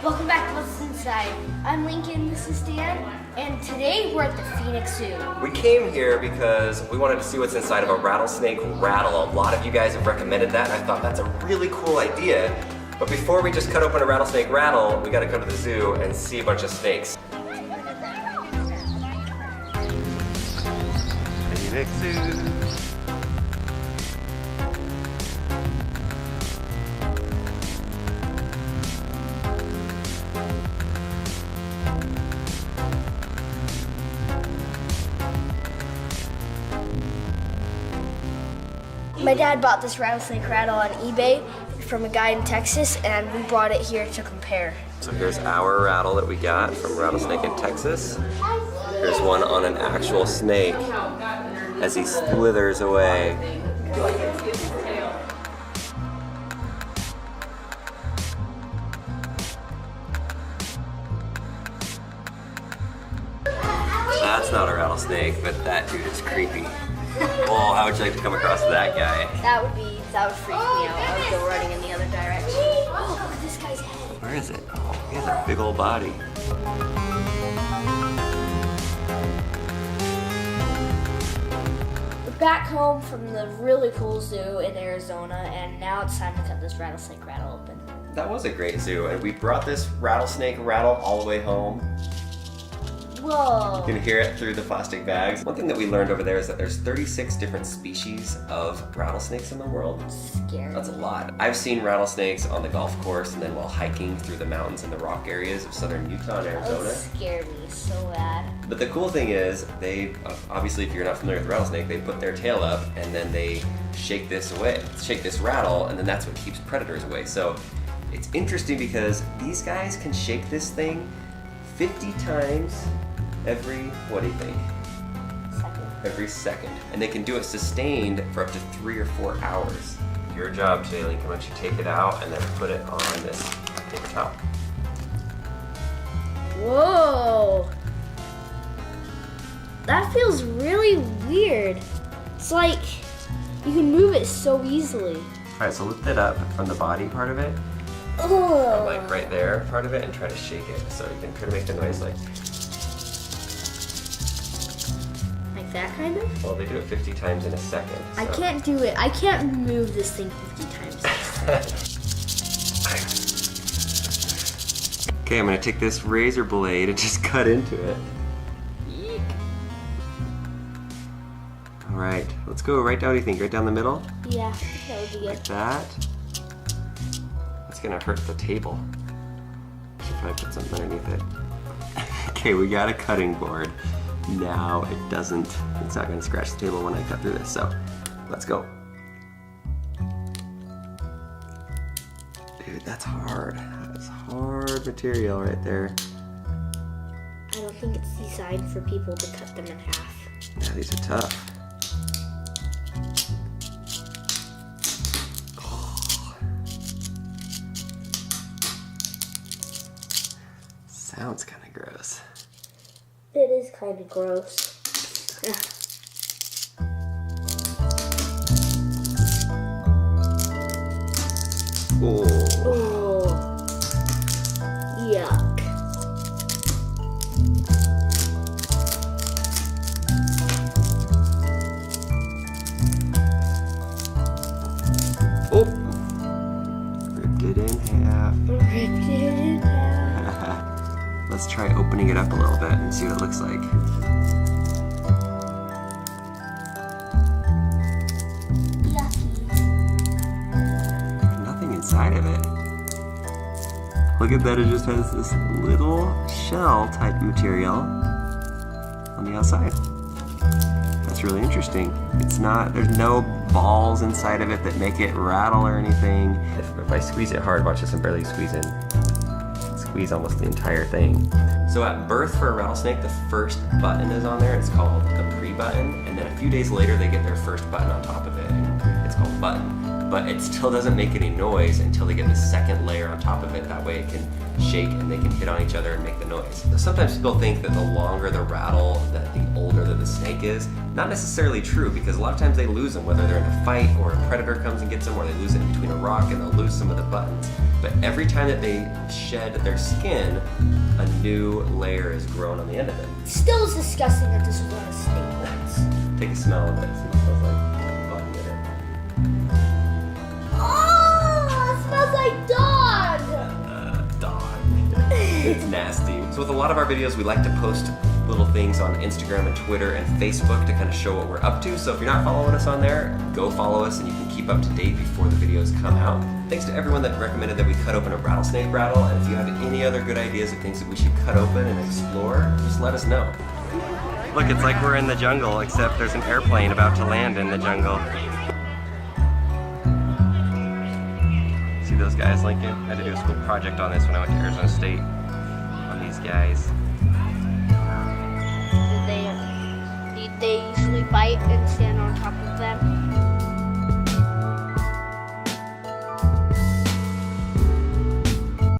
Welcome back to What's Inside. I'm Lincoln, this is Dan, and today we're at the Phoenix Zoo. We came here because we wanted to see what's inside of a rattlesnake rattle. A lot of you guys have recommended that, and I thought that's a really cool idea. But before we just cut open a rattlesnake rattle, we gotta go to the zoo and see a bunch of snakes. Phoenix Zoo. My dad bought this rattlesnake rattle on eBay from a guy in Texas, and we brought it here to compare. So here's our rattle that we got from Rattlesnake in Texas. Here's one on an actual snake as he slithers away. That's not a rattlesnake, but that dude is creepy. Oh, how would you like to come across that guy? That would freak me out. I would go running in the other direction. Oh, look at this guy's head. Where is it? Oh, he has a big old body. We're back home from the really cool zoo in Arizona, and now it's time to cut this rattlesnake rattle open. That was a great zoo, and we brought this rattlesnake rattle all the way home. Whoa. You can hear it through the plastic bags. One thing that we learned over there is that there's 36 different species of rattlesnakes in the world. Scary. That's a lot. I've seen rattlesnakes on the golf course and then while hiking through the mountains and the rock areas of southern Utah and Arizona. That scared me so bad. But the cool thing is, they, obviously if you're not familiar with rattlesnake, they put their tail up and then they shake this rattle, and then that's what keeps predators away. So it's interesting because these guys can shake this thing 50 times every, what do you think? Every second. And they can do it sustained for up to 3 or 4 hours. Your job today, Lincoln, why don't you take it out and then put it on this paper towel. Whoa. That feels really weird. It's like you can move it so easily. All right, so lift it up from the body part of it. Oh. Like right there, part of it, and try to shake it. So you can try to make the noise like that kind of? Well, they do it 50 times in a second. So. I can't do it. I can't move this thing 50 times in a second. Okay, I'm gonna take this razor blade and just cut into it. Eek. All right, let's go right down, what do you think? Right down the middle? Yeah, that would be good. Like that. That's gonna hurt the table. Should probably put something underneath it. Okay, we got a cutting board. Now it's not gonna scratch the table when I cut through this, so let's go. Dude, that's hard. That's hard material right there. I don't think it's designed for people to cut them in half. Yeah, these are tough. Oh. Sounds kind of gross. It is kind of gross. Oh. Oh. Yuck. Oh. Ripped it in half. Ripped it in half. Let's try opening it up a little bit and see what it looks like. Yucky. There's nothing inside of it. Look at that, it just has this little shell type material on the outside. That's really interesting. There's no balls inside of it that make it rattle or anything. If I squeeze it hard, watch this, I'm barely squeezing. Squeeze almost the entire thing. So at birth for a rattlesnake, the first button is on there. It's called the pre-button, and then a few days later they get their first button on top of it, and it's called button. but it still doesn't make any noise until they get the second layer on top of it. That way it can shake and they can hit on each other and make the noise. Sometimes people think that the longer the rattle, that the older that the snake is. Not necessarily true, because a lot of times they lose them, whether they're in a fight or a predator comes and gets them, or they lose it in between a rock and they'll lose some of the buttons. But every time that they shed their skin, a new layer is grown on the end of it. Still is disgusting that this is what a snake was. Take a smell of it, see what it smells like. Button in it. Oh, it smells like dog! Dog. It's nasty. So with a lot of our videos, we like to post little things on Instagram and Twitter and Facebook to kind of show what we're up to. So if you're not following us on there, go follow us and you can keep up to date before the videos come out. Thanks to everyone that recommended that we cut open a rattlesnake rattle, and if you have any other good ideas of things that we should cut open and explore, just let us know. Look, it's like we're in the jungle, except there's an airplane about to land in the jungle. See those guys, Lincoln? I had to do a school project on this when I went to Arizona State, on these guys. Did they usually bite and stand on top of them?